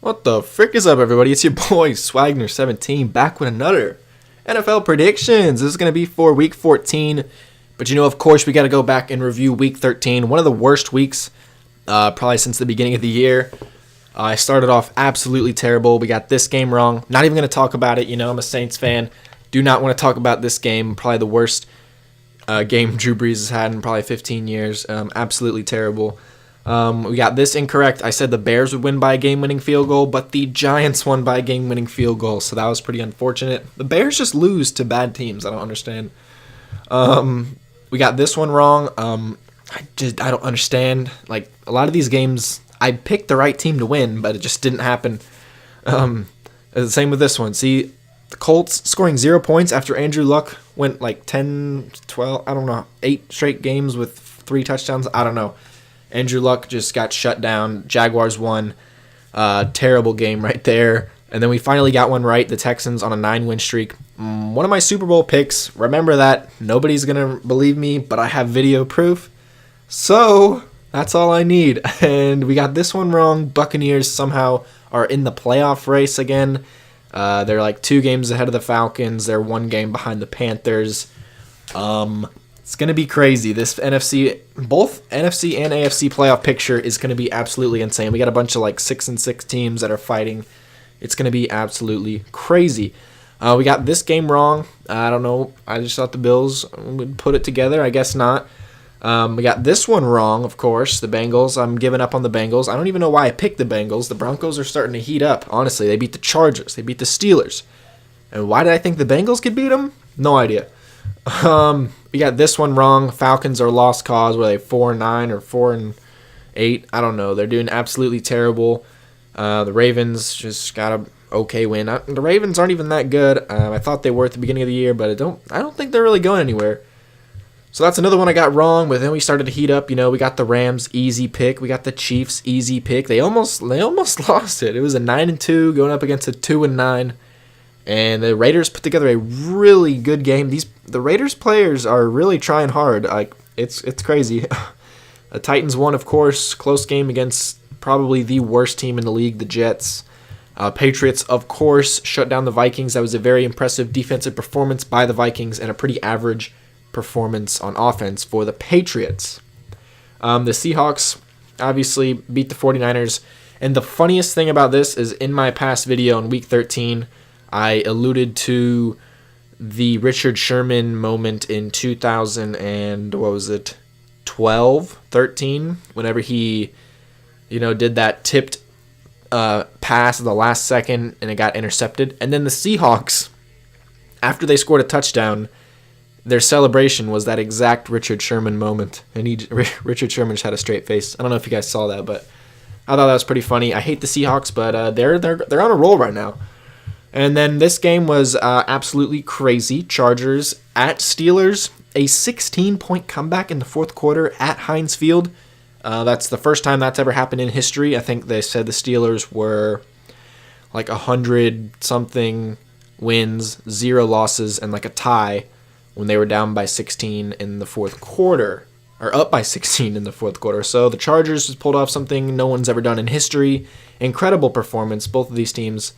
What the frick is up, everybody? It's your boy Swagner17 back with another NFL predictions. This is going to be for Week 14, but of course, we got to go back and review Week 13. One of the worst weeks, probably since the beginning of the year. I started off absolutely terrible. We got this game wrong. Not even going to talk about it. I'm a Saints fan. Do not want to talk about this game. Probably the worst game Drew Brees has had in probably 15 years. Absolutely terrible. We got this incorrect. I said the Bears would win by a game-winning field goal, but the Giants won by a game-winning field goal, so that was pretty unfortunate. The Bears just lose to bad teams. I don't understand. We got this one wrong. I don't understand. Like, a lot of these games, I picked the right team to win, but it just didn't happen. The same with this one. See, the Colts scoring 0 points after Andrew Luck went like 10, 12, I don't know, 8 straight games with 3 touchdowns. I don't know. Andrew Luck just got shut down. Jaguars won. Terrible game right there. And then we finally got one right. The Texans on a 9-win streak. One of my Super Bowl picks. Remember that. Nobody's going to believe me, but I have video proof. So that's all I need. And we got this one wrong. Buccaneers somehow are in the playoff race again. They're like 2 games ahead of the Falcons. They're 1 game behind the Panthers. It's going to be crazy. This both NFC and AFC playoff picture is going to be absolutely insane. We got a bunch of like 6-6 teams that are fighting. It's going to be absolutely crazy. We got this game wrong. I don't know. I just thought the Bills would put it together. I guess not. We got this one wrong, of course. The Bengals. I'm giving up on the Bengals. I don't even know why I picked the Bengals. The Broncos are starting to heat up. Honestly, they beat the Chargers. They beat the Steelers. And why did I think the Bengals could beat them? No idea. We got this one wrong. Falcons are lost cause. Were they 4-9 or 4-8? I don't know. They're doing absolutely terrible. The Ravens just got a okay win. The Ravens aren't even that good. I thought they were at the beginning of the year, but I don't think they're really going anywhere. So that's another one I got wrong. But then we started to heat up. We got the Rams easy pick. We got the Chiefs easy pick. They almost lost it. It was a 9-2 going up against a 2-9. And the Raiders put together a really good game. The Raiders players are really trying hard. Like it's crazy. The Titans won, of course. Close game against probably the worst team in the league, the Jets. Patriots, of course, shut down the Vikings. That was a very impressive defensive performance by the Vikings and a pretty average performance on offense for the Patriots. The Seahawks obviously beat the 49ers. And the funniest thing about this is in my past video in Week 13, I alluded to the Richard Sherman moment in 2012, 13, whenever he, did that tipped pass at the last second and it got intercepted. And then the Seahawks, after they scored a touchdown, their celebration was that exact Richard Sherman moment. And Richard Sherman just had a straight face. I don't know if you guys saw that, but I thought that was pretty funny. I hate the Seahawks, but they're on a roll right now. And then this game was absolutely crazy. Chargers at Steelers, a 16-point comeback in the fourth quarter at Heinz Field. That's the first time that's ever happened in history. I think they said the Steelers were like 100-something wins, 0 losses, and like a tie when they were down by 16 in the fourth quarter, or up by 16 in the fourth quarter. So the Chargers just pulled off something no one's ever done in history. Incredible performance. Both of these teams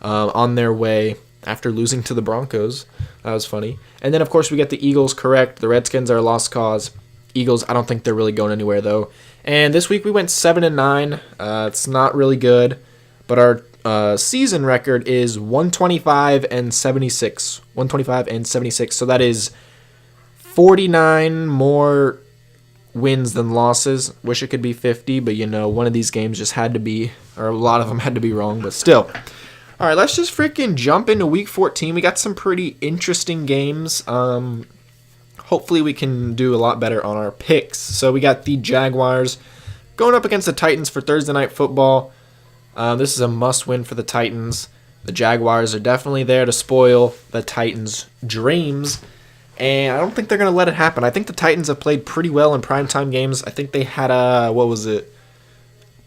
on their way after losing to the Broncos. That was funny. And then, of course, we get the Eagles correct. The Redskins are a lost cause. Eagles, I don't think they're really going anywhere, though. And this week we went 7-9. It's not really good. But our season record is 125-76. 125-76. So that is 49 more wins than losses. Wish it could be 50, but, one of these games just had to be, or a lot of them had to be wrong, but still. All right, let's just freaking jump into Week 14. We got some pretty interesting games. Hopefully we can do a lot better on our picks. So we got the Jaguars going up against the Titans for Thursday Night Football. This is a must-win for the Titans. The Jaguars are definitely there to spoil the Titans' dreams, and I don't think they're going to let it happen. I think the Titans have played pretty well in primetime games. I think they had what was it?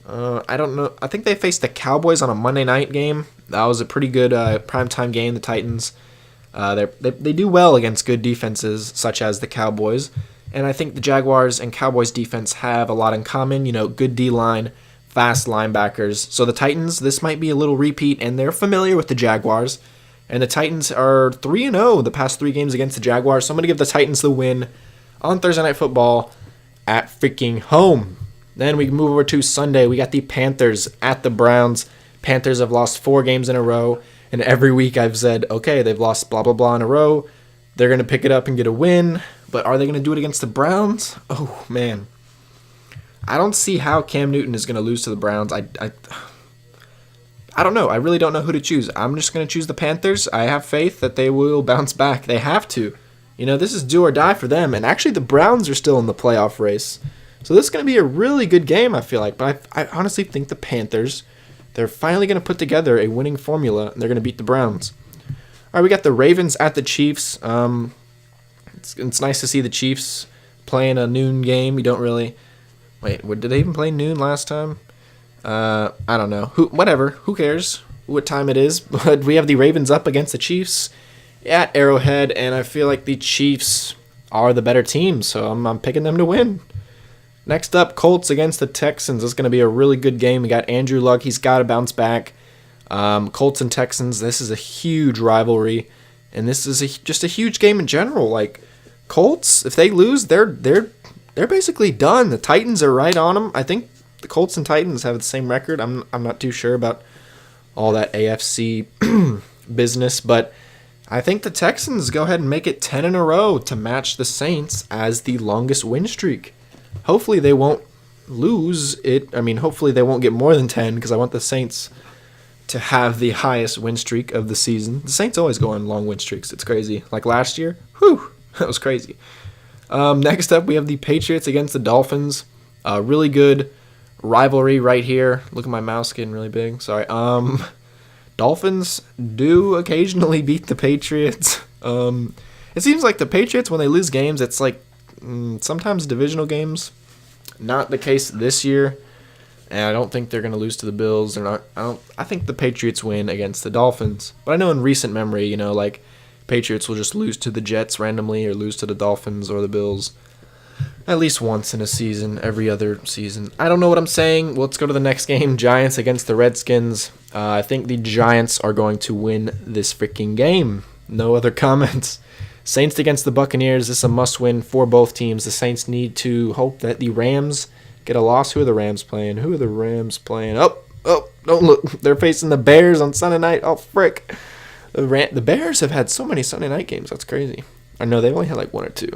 I don't know. I think they faced the Cowboys on a Monday night game. That was a pretty good primetime game, the Titans. They do well against good defenses, such as the Cowboys. And I think the Jaguars and Cowboys defense have a lot in common. Good D-line, fast linebackers. So the Titans, this might be a little repeat, and they're familiar with the Jaguars. And the Titans are 3-0 the past 3 games against the Jaguars. So I'm going to give the Titans the win on Thursday Night Football at freaking home. Then we move over to Sunday. We got the Panthers at the Browns. Panthers have lost 4 games in a row. And every week I've said, okay, they've lost blah, blah, blah in a row. They're going to pick it up and get a win. But are they going to do it against the Browns? Oh, man. I don't see how Cam Newton is going to lose to the Browns. I don't know. I really don't know who to choose. I'm just going to choose the Panthers. I have faith that they will bounce back. They have to. This is do or die for them. And actually, the Browns are still in the playoff race. So this is going to be a really good game, I feel like. But I honestly think the Panthers, they're finally going to put together a winning formula, and they're going to beat the Browns. All right, we got the Ravens at the Chiefs. It's nice to see the Chiefs playing a noon game. You don't really... Wait, did they even play noon last time? I don't know. Whatever. Who cares what time it is? But we have the Ravens up against the Chiefs at Arrowhead, and I feel like the Chiefs are the better team, so I'm picking them to win. Next up, Colts against the Texans. This is going to be a really good game. We got Andrew Luck. He's got to bounce back. Colts and Texans, this is a huge rivalry, and this is just a huge game in general. Like, Colts, if they lose, they're basically done. The Titans are right on them. I think the Colts and Titans have the same record. I'm not too sure about all that AFC business, but I think the Texans go ahead and make it 10 in a row to match the Saints as the longest win streak. Hopefully they won't lose it. I mean, hopefully they won't get more than 10 because I want the Saints to have the highest win streak of the season. The Saints always go on long win streaks. It's crazy. Like last year, whew, that was crazy. Next up, we have the Patriots against the Dolphins. Really good rivalry right here. Look at my mouse getting really big. Sorry. Dolphins do occasionally beat the Patriots. It seems like the Patriots, when they lose games, it's like sometimes divisional games. Not the case this year. And I don't think they're going to lose to the Bills. They're not. I think the Patriots win against the Dolphins. But I know in recent memory, like Patriots will just lose to the Jets randomly or lose to the Dolphins or the Bills at least once in a season, every other season. I don't know what I'm saying. Let's go to the next game. Giants against the Redskins. I think the Giants are going to win this freaking game. No other comments. Saints against the Buccaneers. This is a must-win for both teams. The Saints need to hope that the Rams get a loss. Who are the Rams playing? Oh, don't look. They're facing the Bears on Sunday night. Oh, frick. The Bears have had so many Sunday night games. That's crazy. I know they've only had like 1 or 2.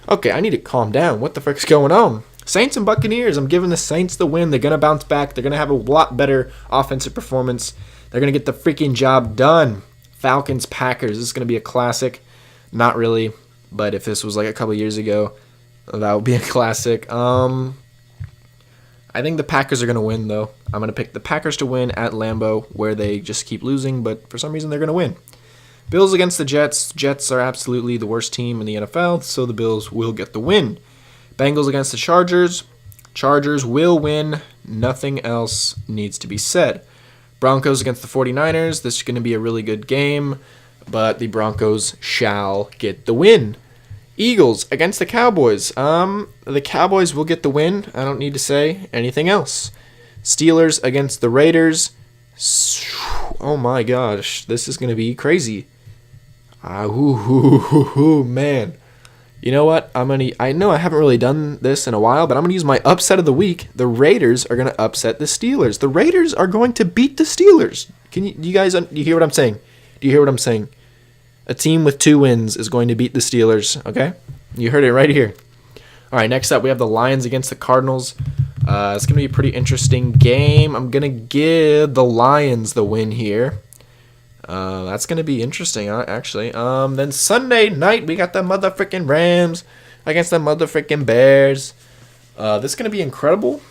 Okay, I need to calm down. What the frick's going on? Saints and Buccaneers. I'm giving the Saints the win. They're going to bounce back. They're going to have a lot better offensive performance. They're going to get the freaking job done. Falcons, Packers. This is going to be a classic. Not really, but if this was like a couple years ago, that would be a classic. I think the Packers are going to win, though. I'm going to pick the Packers to win at Lambeau, where they just keep losing, but for some reason they're going to win. Bills against the Jets. Jets are absolutely the worst team in the NFL, so the Bills will get the win. Bengals against the Chargers. Chargers will win. Nothing else needs to be said. Broncos against the 49ers. This is going to be a really good game, but the Broncos shall get the win. Eagles against the Cowboys. The Cowboys will get the win. I don't need to say anything else. Steelers against the Raiders. Oh my gosh, this is going to be crazy. Man. You know what? I know I haven't really done this in a while, but I'm going to use my upset of the week. The Raiders are going to upset the Steelers. The Raiders are going to beat the Steelers. Do you hear what I'm saying? Do you hear what I'm saying? A team with 2 wins is going to beat the Steelers, okay? You heard it right here. All right, next up, we have the Lions against the Cardinals. It's going to be a pretty interesting game. I'm going to give the Lions the win here. That's going to be interesting, actually. Then Sunday night, we got the motherfucking Rams against the motherfucking Bears. This is going to be incredible.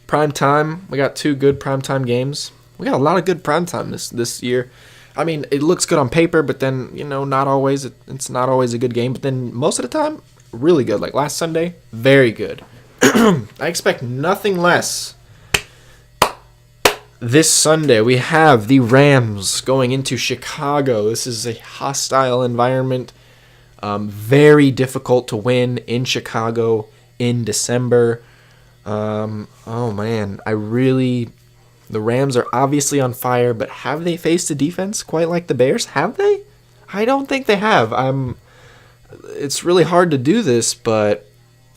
Prime time. We got 2 good primetime games. We got a lot of good primetime this year. I mean, it looks good on paper, but then, not always. It's not always a good game. But then most of the time, really good. Like last Sunday, very good. I expect nothing less. This Sunday, we have the Rams going into Chicago. This is a hostile environment. Very difficult to win in Chicago in December. Oh man, the Rams are obviously on fire, but have they faced a defense quite like the Bears? Have they? I don't think they have. It's really hard to do this, but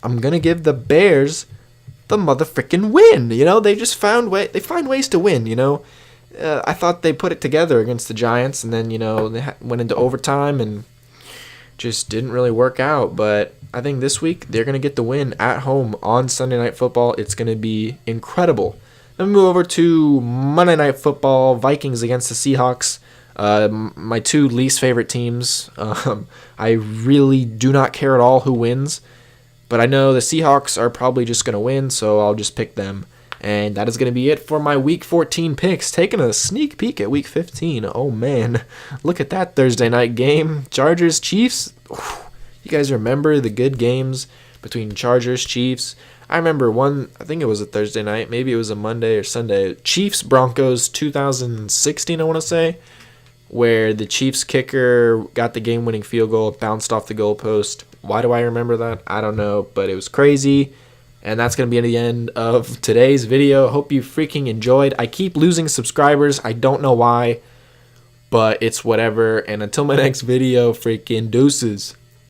I'm gonna give the Bears the motherfucking win. They just they find ways to win. I thought they put it together against the Giants, and then they went into overtime and just didn't really work out. But I think this week they're gonna get the win at home on Sunday Night Football. It's gonna be incredible. Then we move over to Monday Night Football, Vikings against the Seahawks. My two least favorite teams. I really do not care at all who wins, but I know the Seahawks are probably just going to win, so I'll just pick them. And that is going to be it for my Week 14 picks. Taking a sneak peek at Week 15. Oh, man. Look at that Thursday night game. Chargers, Chiefs. You guys remember the good games between Chargers, Chiefs? I remember one, I think it was a Thursday night. Maybe it was a Monday or Sunday. Chiefs, Broncos 2016, I want to say, where the Chiefs kicker got the game-winning field goal, bounced off the goalpost. Why do I remember that? I don't know, but it was crazy. And that's going to be the end of today's video. Hope you freaking enjoyed. I keep losing subscribers. I don't know why, but it's whatever. And until my next video, freaking deuces.